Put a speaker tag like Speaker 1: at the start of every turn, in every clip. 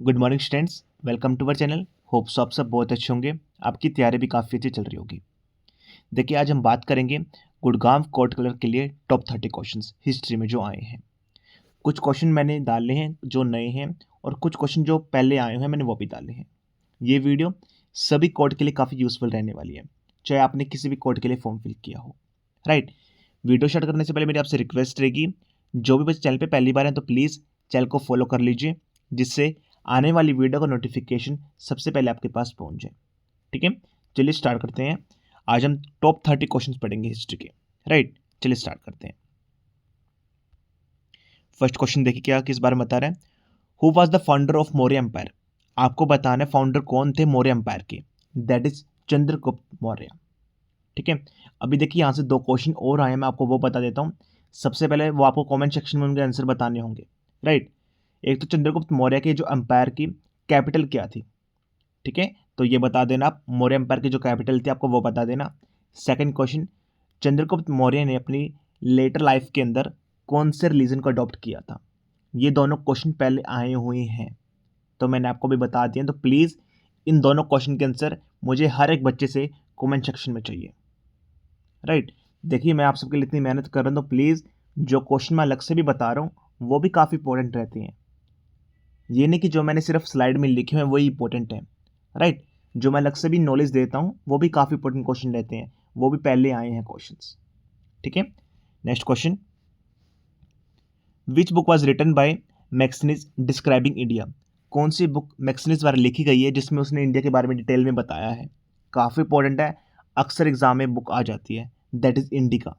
Speaker 1: Good morning students, welcome to our channel. Hope so आप सब बहुत अच्छे होंगे। आपकी तैयारी भी काफ़ी अच्छी चल रही होगी। देखिए, आज हम बात करेंगे गुड़गांव कोर्ट कलर के लिए टॉप 30 क्वेश्चंस हिस्ट्री में जो आए हैं। कुछ क्वेश्चन मैंने डाले हैं जो नए हैं और कुछ क्वेश्चन जो पहले आए हैं मैंने वो भी डाले हैं। ये वीडियो सभी कोर्ट के लिए काफ़ी यूजफुल रहने वाली है, चाहे आपने किसी भी कोर्ट के लिए फॉर्म फिल किया हो। राइट। वीडियो स्टार्ट करने से पहले मेरी आपसे रिक्वेस्ट रहेगी, जो भी बच्चे चैनल पे पहली बार हैं तो प्लीज़ चैनल को फॉलो कर लीजिए, जिससे आने वाली वीडियो का नोटिफिकेशन सबसे पहले आपके पास पहुंच जाए। ठीक है, चलिए स्टार्ट करते हैं। आज हम टॉप 30 क्वेश्चंस पढ़ेंगे हिस्ट्री के। राइट, चलिए स्टार्ट करते हैं। फर्स्ट क्वेश्चन देखिए क्या किस बारे में बता रहा है। Who was the founder of Maurya empire? आपको बताना है फाउंडर कौन थे मौर्य एम्पायर के। That is Chandragupta Maurya. ठीक है, अभी देखिए यहाँ से दो क्वेश्चन और आए, मैं आपको वो बता देता हूँ। सबसे पहले वो आपको कमेंट सेक्शन में उनके आंसर बताने होंगे। राइट, एक तो चंद्रगुप्त मौर्य के जो एम्पायर की कैपिटल क्या थी। ठीक है, तो ये बता देना आप, मौर्य एम्पायर की जो कैपिटल थी आपको वो बता देना। सेकंड क्वेश्चन, चंद्रगुप्त मौर्य ने अपनी लेटर लाइफ के अंदर कौन से रिलीजन को अडॉप्ट किया था। ये दोनों क्वेश्चन पहले आए हुए हैं, तो मैंने आपको भी बता दिया। तो प्लीज़ इन दोनों क्वेश्चन के आंसर मुझे हर एक बच्चे से कमेंट सेक्शन में चाहिए। राइट, देखिए मैं आप सबके लिए इतनी मेहनत कर रहा हूँ, तो प्लीज़ जो क्वेश्चन मैं अलग से भी बता रहा हूँ वो भी काफ़ी इंपॉर्टेंट रहते हैं। ये नहीं कि जो मैंने सिर्फ स्लाइड में लिखे हैं वही इंपॉर्टेंट है। राइट, जो मैं अलग से भी नॉलेज देता हूँ वो भी काफ़ी इंपॉर्टेंट क्वेश्चन रहते हैं, वो भी पहले आए हैं क्वेश्चंस। ठीक है, next question, which book was written by Megasthenes describing India? कौन सी बुक मैक्सनिज द्वारा लिखी गई है जिसमें उसने इंडिया के बारे में डिटेल में बताया है। काफ़ी इंपॉर्टेंट है, अक्सर एग्जाम में बुक आ जाती है। That is Indica.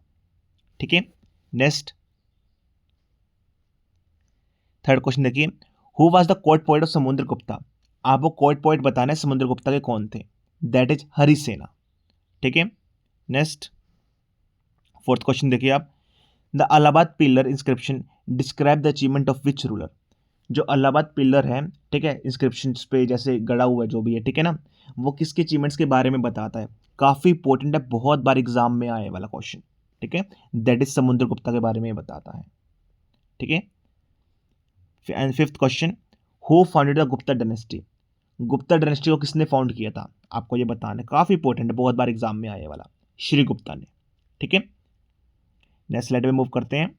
Speaker 1: ठीक है, नेक्स्ट थर्ड क्वेश्चन देखिए, who was the court poet of Samudragupta? आपको कोर्ट पोएट बताना है समुद्रगुप्ता के कौन थे। That is Harisena. ठीक है, नेक्स्ट फोर्थ क्वेश्चन देखिए आप, the Allahabad pillar inscription describe the achievement of which ruler? जो अलाहाबाद पिलर है, ठीक है, इंस्क्रिप्शन पे जैसे गड़ा हुआ है जो भी है, ठीक है ना, वो किसके अचीवमेंट्स के बारे में बताता है। काफ़ी इंपॉर्टेंट है, बहुत बार एग्जाम में आए वाला क्वेश्चन। ठीक है, दैट इज समुद्रगुप्ता के बारे में बताता है। ठीक है, and fifth question, who founded the Gupta dynasty? Gupta dynasty को किसने फाउंड किया था, आपको ये बताना है। काफ़ी इंपॉर्टेंट है, बहुत बार एग्जाम में आए वाला, श्री गुप्ता ने। ठीक है, नेक्स्ट स्लाइड में मूव करते हैं।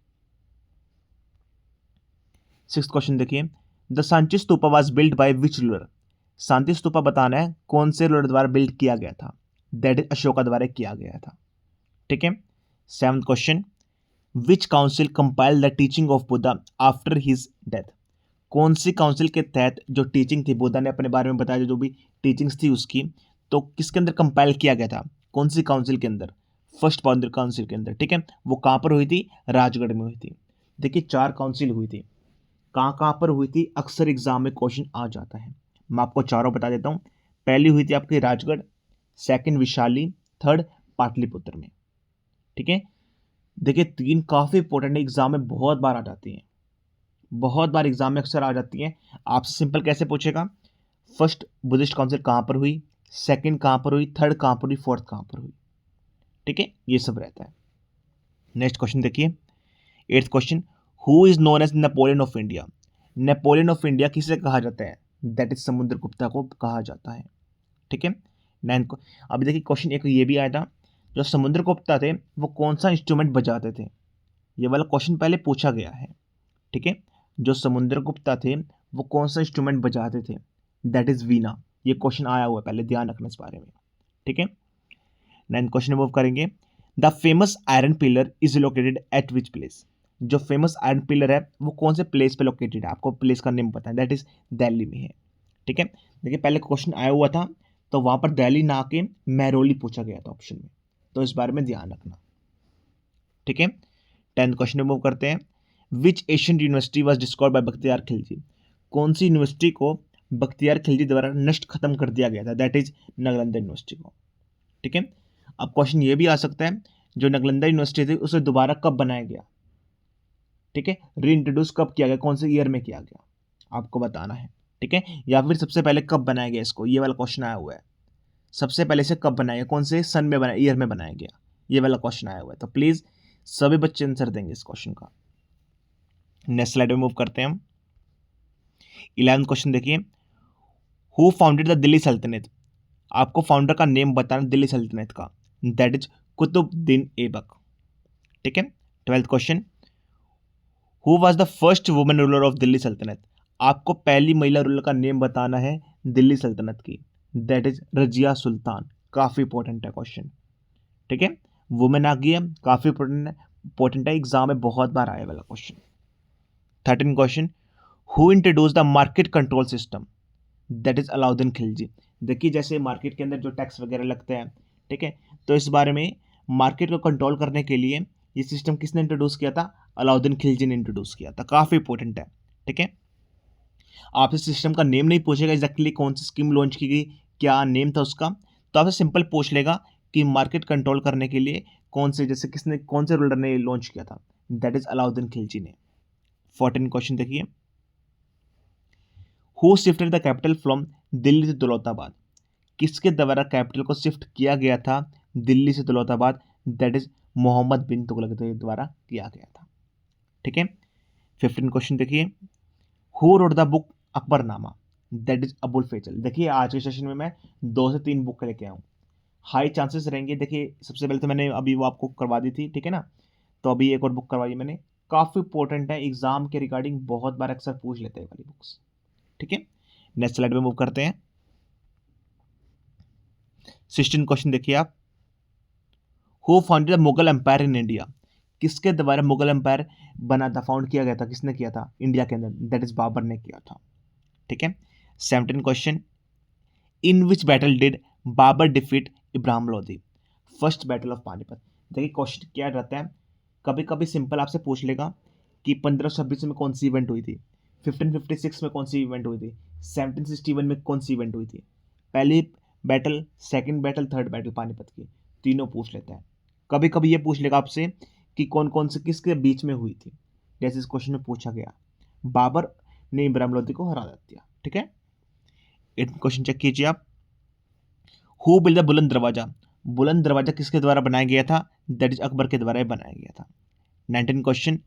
Speaker 1: सिक्स्थ क्वेश्चन देखिए, the Sanchi stupa was build by which ruler? Shanti stupa बताना है कौन से रूलर द्वारा बिल्ड किया गया था। दैट इज अशोका द्वारा किया गया था। ठीक है, seventh question, which council compile the teaching of Buddha after his death? कौन सी काउंसिल के तहत जो टीचिंग थी, बुद्धा ने अपने बारे में बताया, जो भी टीचिंग्स थी उसकी, तो किसके अंदर कंपाइल किया गया था, कौन सी काउंसिल के अंदर? फर्स्ट फाउंडर काउंसिल के अंदर। ठीक है, वो कहाँ पर हुई थी? राजगढ़ में हुई थी। देखिए, 4 काउंसिल हुई थी, कहाँ पर हुई थी, अक्सर एग्जाम में क्वेश्चन आ जाता है। मैं आपको चारों बता देता हूँ। पहली हुई थी आपकी राजगढ़, सेकंड विशाली, थर्ड पाटलिपुत्र में। ठीक है, देखिए 3 काफ़ी इंपॉर्टेंट एग्जाम में बहुत बार आ जाती हैं, बहुत बार एग्जाम में अक्सर आ जाती हैं। आपसे सिंपल कैसे पूछेगा, फर्स्ट बुद्धिस्ट काउंसिल कहाँ पर हुई, सेकंड कहाँ पर हुई, थर्ड कहाँ पर हुई, फोर्थ कहाँ पर हुई। ठीक है, ये सब रहता है। नेक्स्ट क्वेश्चन देखिए, eighth question, who is known as Napoleon of India? Napoleon of India किसे कहा जाता है? दैट इज समुद्रगुप्ता को कहा जाता है। ठीक है, नाइन्थ को, अभी देखिए क्वेश्चन एक ये भी आया था, जो समुद्रगुप्ता थे वो कौन सा इंस्ट्रूमेंट बजाते थे? ये वाला क्वेश्चन पहले पूछा गया है। ठीक है, जो समुद्रगुप्ता थे वो कौन सा इंस्ट्रूमेंट बजाते थे? दैट इज वीणा। ये क्वेश्चन आया हुआ है, पहले ध्यान रखना इस बारे में। ठीक है, नाइन्थ क्वेश्चन मूव करेंगे, the famous iron pillar is located at which place? जो फेमस आयरन पिलर है वो कौन से प्लेस पे लोकेटेड है, आपको प्लेस का नेम पता है। दैट इज दिल्ली में है। ठीक है, देखिए पहले क्वेश्चन आया हुआ था तो वहां पर दिल्ली ना आके महरौली पूछा गया था ऑप्शन में, तो इस बारे में ध्यान रखना। ठीक है, 10th क्वेश्चन में मूव करते हैं, which Asian university was discovered by Bakhtiyar Khilji? कौन सी यूनिवर्सिटी को बख्तियार खिलजी द्वारा नष्ट खत्म कर दिया गया था? दैट इज नालंदा यूनिवर्सिटी को। ठीक है, अब क्वेश्चन ये भी आ सकता है, जो नालंदा यूनिवर्सिटी थी उसे दोबारा कब बनाया गया? ठीक है, री इंट्रोड्यूस कब किया गया, कौन से ईयर में किया गया, आपको बताना है। ठीक है, या फिर सबसे पहले कब बनाया गया इसको, ये वाला क्वेश्चन आया हुआ है। सबसे पहले से कब बनाया गया, कौन से सन में बनाया, ईयर में बनाया गया, ये वाला क्वेश्चन आया हुआ है। तो प्लीज सभी बच्चे आंसर देंगे इस क्वेश्चन का। नेक्स्ट स्लाइड में मूव करते हैं हम। 11th क्वेश्चन देखिए, हु फाउंडेड द दिल्ली सल्तनत, आपको फाउंडर का नेम बताना दिल्ली सल्तनत का, दैट इज कुतुबुद्दीन ऐबक। ठीक है। 12th question, who was the first women ruler of Delhi सल्तनत, आपको पहली महिला रूलर का नेम बताना है दिल्ली सल्तनत की, दैट इज रजिया सुल्तान। काफी इंपॉर्टेंट है क्वेश्चन। ठीक है, वुमेन आ गई है, काफी इंपॉर्टेंट है, एग्जाम में बहुत बार आए वाला question. 13 question, who introduce the market control system, that is Alauddin Khilji. देखिए जैसे मार्केट के अंदर जो टैक्स वगैरह लगते हैं, ठीक है, तो इस बारे में मार्केट को कंट्रोल करने के लिए ये सिस्टम किसने इंट्रोड्यूस किया था? अलाउद्दीन खिलजी ने इंट्रोड्यूस किया था। काफी इंपॉर्टेंट है। ठीक है, आपसे सिस्टम का नेम नहीं पूछेगा एग्जैक्टली कौन सी स्कीम लॉन्च की गई, क्या नेम था उसका, तो आपसे सिंपल पूछ लेगा कि मार्केट कंट्रोल करने के लिए कौन से, जैसे किसने, कौन से रूलर ने लॉन्च किया था, दैट इज अलाउद्दीन खिलजी ने। 14 क्वेश्चन देखिए, who shifted the capital from Delhi से दौलताबाद, किसके द्वारा कैपिटल को शिफ्ट किया गया था दिल्ली से दौलताबाद, दैट इज मोहम्मद बिन तुगलक के द्वारा किया गया था। ठीक है। 15 क्वेश्चन देखिए, who wrote the book Akbarnama, that is Abul Fazal. देखिए आज के सेशन में मैं 2 से 3 बुक लेके आऊँ, हाई चांसेस रहेंगे। देखिए सबसे पहले तो मैंने अभी वो आपको करवा दी थी, ठीक है ना, तो अभी एक और बुक करवाई मैंने, काफ़ी इंपॉर्टेंट है, एग्जाम के रिगार्डिंग बहुत बार अक्सर पूछ लेते हैं वाली बुक्स। ठीक है, नेक्स्ट स्लाइड में मूव करते हैं। 16 क्वेश्चन देखिए आप, who founded the Mughal empire in India, किसके द्वारा मुगल एम्पायर बना था, फाउंड किया गया था, किसने किया था इंडिया के अंदर, दैट इज बाबर ने किया था। ठीक है। 17 question, in which battle did Babur defeat Ibrahim Lodhi, first battle of Panipat. देखिए क्वेश्चन क्या रहता है, कभी कभी सिंपल आपसे पूछ लेगा कि 1526 में कौन सी इवेंट हुई थी, 1556 में कौन सी इवेंट हुई थी, 1761 में कौन सी इवेंट हुई थी, पहली battle, second battle, third battle Panipat की, तीनों पूछ लेते हैं। कभी कभी ये पूछ लेगा आपसे कि कौन कौन से किसके बीच में हुई थी, जैसे इस क्वेश्चन में पूछा गया, बाबर ने इब्राहिम लोधी को हरा दिया। ठीक है, एक क्वेश्चन चेक कीजिए आप, हु बिल्ड द बुलंद दरवाजा, बुलंद दरवाजा किसके द्वारा बनाया गया था, दैट इज अकबर के द्वारा बनाया गया था। 19 क्वेश्चन,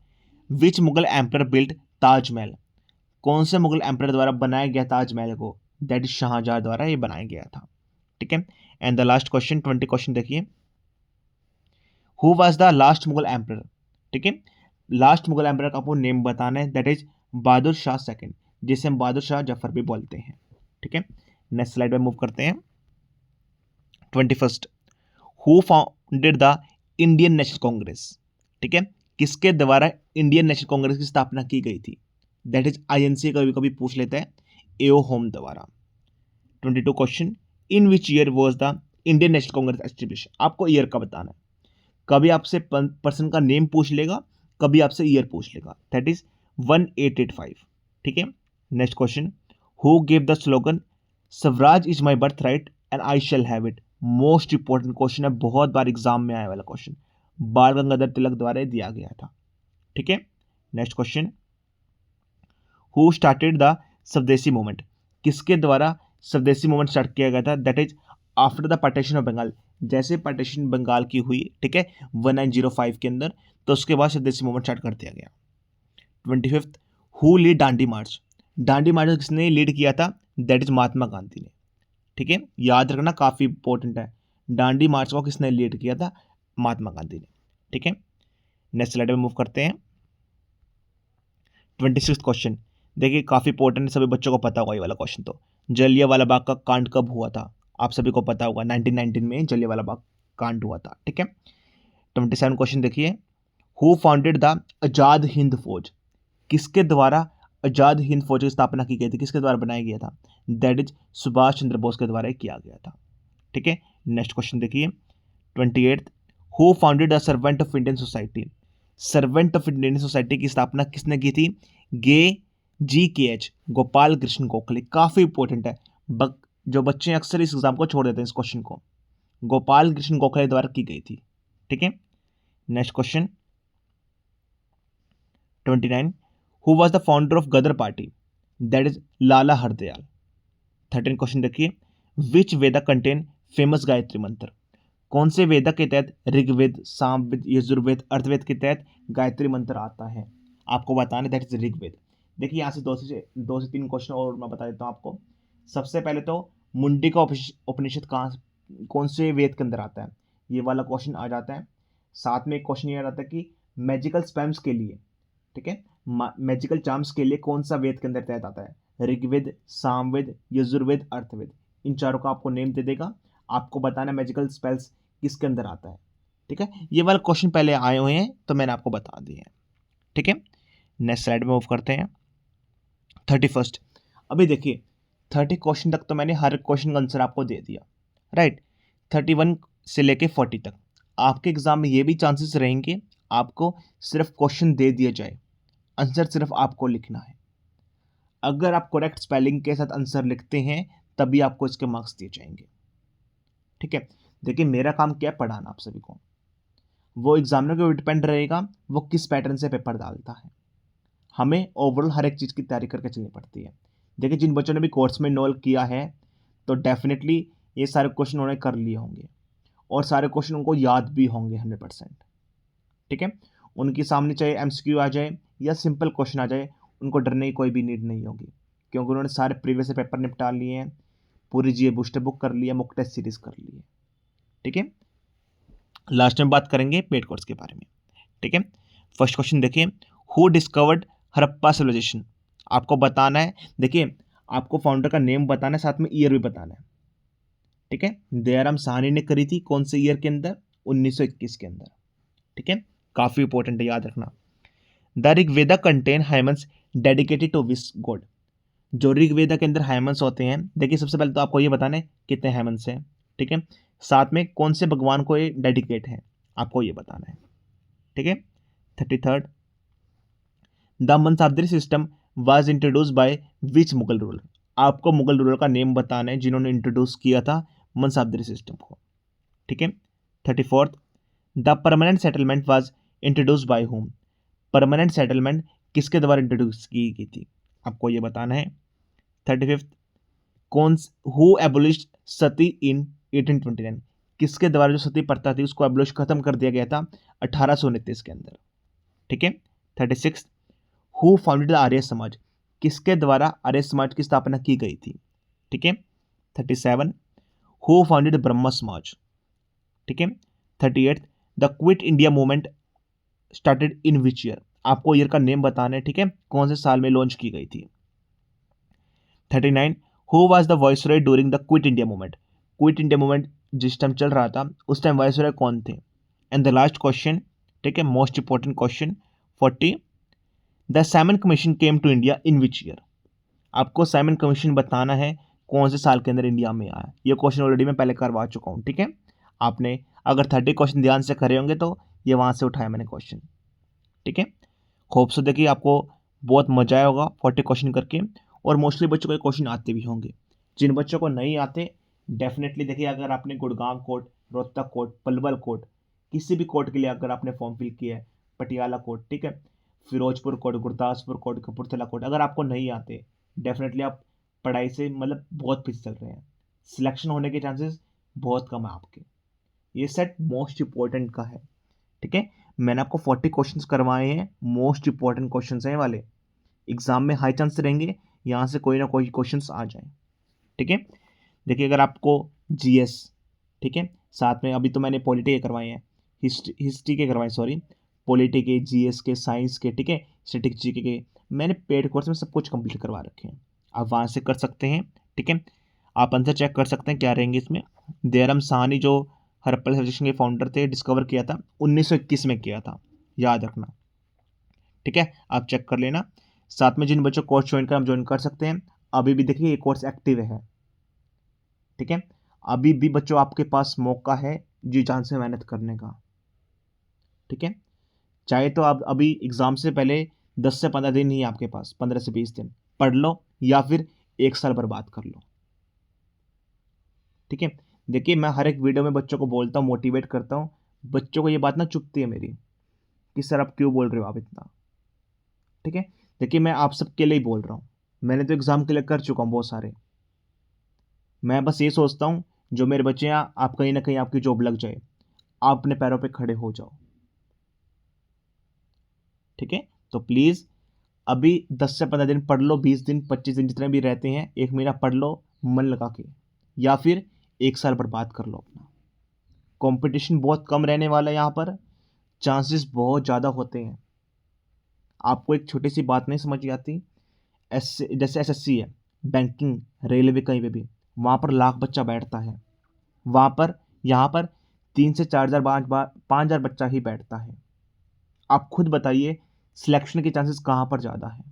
Speaker 1: विच मुगल एम्पर बिल्ट ताजमहल, कौन से मुगल एम्पर द्वारा बनाया गया ताजमहल को, दैट इज शाहजहां द्वारा ये बनाया गया था। ठीक है, and the last question 20 question देखिए, who was the last Mughal emperor. ठीक है, लास्ट मुगल एम्पर का आपको नेम बताना है, that is Bahadur Shah second, जिसे हम बहादुर शाह जफर भी बोलते हैं। ठीक है, नेक्स्ट स्लाइड में मूव करते हैं। 21, who founded the Indian national Congress. ठीक है, किसके द्वारा इंडियन नेशनल कांग्रेस की स्थापना की गई थी, दैट इज आईएनसी, कभी कभी पूछ लेते हैं, एओ होम द्वारा। 22 question, in which year was the Indian national Congress establish, आपको ईयर का बताना है। कभी आपसे पर्सन का नेम पूछ लेगा, कभी आपसे ईयर पूछ लेगा, दैट इज 1885। ठीक है, next question, who gave the slogan Swaraj is my birth right and I shall have it, most important question है, बहुत बार एग्जाम में आने वाला क्वेश्चन, बाल गंगाधर तिलक द्वारा दिया गया था। ठीक है, next question, who started the swadeshi movement, किसके द्वारा स्वदेशी मूवमेंट स्टार्ट किया गया था, that is after the partition of Bengal, जैसे पार्टीशन बंगाल की हुई, ठीक है, 1905 के अंदर, तो उसके बाद स्वदेशी मूवमेंट स्टार्ट कर दिया गया। 25, हु लीड दांडी मार्च, दांडी मार्च किसने लीड किया था, दैट इज महात्मा गांधी ने। ठीक है, याद रखना काफी इंपॉर्टेंट है, दांडी मार्च को किसने लीड किया था, महात्मा गांधी ने। ठीक है, नेक्स्ट स्लाइड में मूव करते हैं। 26 क्वेश्चन देखिए, काफी इंपॉर्टेंट, सभी बच्चों को पता होगा ये वाला क्वेश्चन, तो जलियांवाला बाग का कांड कब हुआ था, आप सभी को पता होगा, 1919 में जलियांवाला बाग कांड हुआ था। ठीक है, 27 क्वेश्चन देखिए, who founded the Azad Hind फौज, किसके द्वारा आजाद हिंद फौज की स्थापना की गई थी, किसके द्वारा बनाया गया था, दैट इज सुभाष चंद्र बोस के द्वारा किया गया था। ठीक है, नेक्स्ट क्वेश्चन देखिए, 28, who founded the servant of Indian society, servant of Indian society की स्थापना किसने की थी, GKH गोपाल कृष्ण गोखले। काफी इंपॉर्टेंट है, जो बच्चे अक्सर इस एग्जाम को छोड़ देते हैं इस क्वेश्चन को, गोपाल कृष्ण गोखले द्वारा की गई थी। ठीक है, next question 29, who was the founder of Ghadar party, that is Lala Hardayal. 13 question देखिए, which Veda contain famous Gayatri mantra, कौन से वेदा के तहत ऋग्वेद, सामवेद, यजुर्वेद, अर्थवेद के तहत गायत्री मंत्र आता है, आपको बताना, दैट इज ऋग्वेद। देखिए यहाँ से दो से तीन क्वेश्चन और मैं बता देता हूँ आपको। सबसे पहले तो मुंडी का उपनिषद कौन से वेद के अंदर आता है, ये वाला क्वेश्चन आ जाता है। साथ में एक क्वेश्चन ये आ जाता है कि मैजिकल स्पेम्स के लिए, ठीक है, मैजिकल चार्म्स के लिए कौन सा वेद के अंदर तहत आता है, ऋग्वेद, सामवेद, यजुर्वेद, अर्थवेद। इन चारों का आपको नेम दे देगा, आपको बताना मैजिकल स्पेल्स किसके अंदर आता है, ठीक है। ये वाला क्वेश्चन पहले आए हुए हैं तो मैंने आपको बता दिए हैं, ठीक है। नेक्स्ट स्लाइड में मूव करते हैं। 31। अभी देखिए 30 क्वेश्चन तक तो मैंने हर क्वेश्चन का आंसर आपको दे दिया, राइट। 31 से लेके 40 तक आपके एग्जाम में ये भी चांसेस रहेंगे आपको सिर्फ क्वेश्चन दे दिया जाए, आंसर सिर्फ आपको लिखना है। अगर आप करेक्ट स्पेलिंग के साथ आंसर लिखते हैं तभी आपको इसके मार्क्स दिए जाएंगे, ठीक है। देखिए मेरा काम क्या है, पढ़ाना आप सभी को, वो एग्जामिनर के ऊपर डिपेंड रहेगा वो किस पैटर्न से पेपर डालता है। हमें ओवरऑल हर एक चीज़ की तैयारी करके चलनी पड़ती है। देखिए जिन बच्चों ने भी कोर्स में इन्वॉल्व किया है तो डेफिनेटली ये सारे क्वेश्चन उन्होंने कर लिए होंगे और सारे क्वेश्चन उनको याद भी होंगे 100%, ठीक है। उनके सामने चाहे एमसीक्यू आ जाए या सिंपल क्वेश्चन आ जाए, उनको डरने की कोई भी नीड नहीं होगी, क्योंकि उन्होंने सारे प्रीवियस पेपर निपटा लिए हैं, पूरी जीए बूस्टर बुक कर लिया, मॉक टेस्ट सीरीज कर ली है, ठीक है। लास्ट में बात करेंगे पेड कोर्स के बारे में, ठीक है। फर्स्ट क्वेश्चन देखिए, हु डिस्कवर्ड हड़प्पा सिविलाइजेशन। आपको बताना है, देखिए आपको फाउंडर का नेम बताना है, साथ में ईयर भी बताना है, ठीक है। दयाराम साहनी ने करी थी कौन से ईयर के अंदर, 1921 के अंदर, ठीक है। काफी इंपॉर्टेंट है, याद रखना। The Rigveda contain hymns dedicated to which god. जो ऋग्वेदा के अंदर हाइमन्स होते हैं, देखिए सबसे पहले तो आपको ये बताना है कितने हाइमन्स हैं, ठीक है। साथ में कौन से भगवान को ये डेडिकेट है, आपको ये बताना है, ठीक है। 33। The mansabdari system was introduce by which Mughal ruler. आपको मुगल रूलर का नेम बताना है जिन्होंने इंट्रोड्यूस किया था मंसाबदरी सिस्टम को, ठीक है। 34। The permanent settlement was introduce bye home. Permanent settlement किसके द्वारा इंट्रोड्यूस की गई थी, आपको ये बताना है। 35। कौन हु एबोलिश्ड सती इन 1829। किसके द्वारा जो सती प्रथा थी उसको एबोलिश खत्म कर दिया गया था 1829 के अंदर, ठीक है। 36। Who founded the Arya Samaj. किसके द्वारा आर्य समाज की स्थापना की गई थी, ठीक है। 37। हु फाउंडेड ब्रह्म समाज, ठीक है। 38। The quit India movement started in which year. आपको ईयर का नेम बताना है, ठीक है, कौन से साल में लॉन्च की गई थी। 39। Who was the viceroy during the quit India movement. Quit India movement जिस टाइम चल रहा था उस टाइम वाइसरॉय कौन थे। एंड द लास्ट क्वेश्चन, ठीक है, most important question 40। The Simon commission came to India in which year. आपको साइमन कमीशन बताना है कौन से साल के अंदर इंडिया में आया। ये क्वेश्चन ऑलरेडी मैं पहले करवा चुका हूँ, ठीक है। आपने अगर 30 क्वेश्चन ध्यान से करे होंगे तो ये वहाँ से उठाया मैंने क्वेश्चन, ठीक है। होप सो देखिए आपको बहुत मजा आया होगा 40 क्वेश्चन करके, और मोस्टली बच्चों को ये क्वेश्चन आते भी होंगे। जिन बच्चों को नहीं आते डेफिनेटली देखिए, अगर आपने Gurgaon court, Rohtak court, Palwal court, किसी भी कोर्ट के लिए अगर आपने फॉर्म फिल किया है, पटियाला कोर्ट, ठीक है, Firozpur court, Gurdaspur court, Kapurthala court, अगर आपको नहीं आते डेफिनेटली आप पढ़ाई से मतलब बहुत पीछे चल रहे हैं, सिलेक्शन होने के चांसेस बहुत कम है आपके। ये सेट मोस्ट इंपॉर्टेंट का है, ठीक है। मैंने आपको 40 क्वेश्चंस करवाए हैं, मोस्ट इंपॉर्टेंट क्वेश्चंस हैं वाले, एग्जाम में हाई चांस रहेंगे यहाँ से कोई ना कोई क्वेश्चंस आ जाए, ठीक है। देखिए अगर आपको जीएस, ठीक है, साथ में अभी तो मैंने पॉलिटी के करवाए हैं, हिस्ट्री के करवाए, सॉरी, पॉलिटी के, जीएस के, साइंस के, ठीक है, स्टैटिक जीके के, मैंने पेड कोर्स में सब कुछ कंप्लीट करवा रखे हैं, आप वहाँ से कर सकते हैं, ठीक है। आप आंसर चेक कर सकते हैं क्या रहेंगे इसमें। दयाराम साहनी जो हड़प्पा सिविलाइजेशन के फाउंडर थे, डिस्कवर किया था 1921 में किया था, याद रखना, ठीक है, आप चेक कर लेना। साथ में जिन बच्चों कोर्स ज्वाइन कर, आप ज्वाइन कर सकते हैं, अभी भी देखिए ये कोर्स एक्टिव है, ठीक है। अभी भी बच्चों आपके पास मौका है जी जान से मेहनत करने का, ठीक है। चाहे तो आप अभी एग्जाम से पहले 10 से 15 दिन ही आपके पास, 15 से 20 दिन पढ़ लो या फिर 1 साल बर्बाद कर लो, ठीक है। देखिए मैं हर एक वीडियो में बच्चों को बोलता हूँ, मोटिवेट करता हूँ, बच्चों को ये बात ना चुभती है मेरी कि सर आप क्यों बोल रहे हो आप इतना, ठीक है। देखिए मैं आप सबके लिए ही बोल रहा हूँ, मैंने तो एग्जाम क्लियर कर चुका हूँ बहुत सारे। मैं बस ये सोचता हूँ जो मेरे बच्चे हैं आप कहीं ना कहीं आपकी जॉब लग जाए, आप अपने पैरों पे खड़े हो जाओ, ठीक है। तो प्लीज़ अभी 10 से 15 दिन पढ़ लो, 20 दिन 25 दिन जितने भी रहते हैं, 1 महीना पढ़ लो मन लगा के, या फिर 1 साल बर्बाद कर लो अपना। कंपटीशन बहुत कम रहने वाला है यहाँ पर, चांसेस बहुत ज़्यादा होते हैं। आपको एक छोटी सी बात नहीं समझ आती, जैसे एसएससी है, बैंकिंग, रेलवे, कहीं पे भी वहाँ पर लाख बच्चा बैठता है, वहाँ पर यहाँ पर 3 से 4,000 5,000 बच्चा ही बैठता है। आप खुद बताइए सिलेक्शन के चांसेस कहाँ पर ज़्यादा है।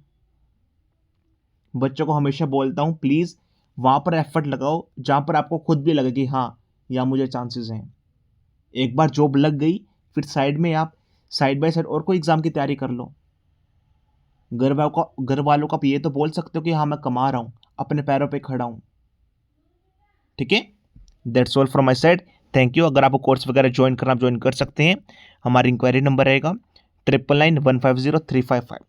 Speaker 1: बच्चों को हमेशा बोलता हूँ प्लीज़ वहाँ पर एफर्ट लगाओ जहाँ पर आपको खुद भी लगे कि हाँ यहाँ मुझे चांसेस हैं। एक बार जॉब लग गई फिर साइड में आप साइड बाय साइड और कोई एग्ज़ाम की तैयारी कर लो। घर वालों का आप ये तो बोल सकते हो कि हाँ मैं कमा रहा हूँ, अपने पैरों पे खड़ा हूँ। ठीक है, that's all from my side. Thank you. अगर आपको कोर्स वगैरह ज्वाइन करना, आप ज्वाइन कर सकते हैं। हमारी इंक्वायरी नंबर रहेगा 999150 355।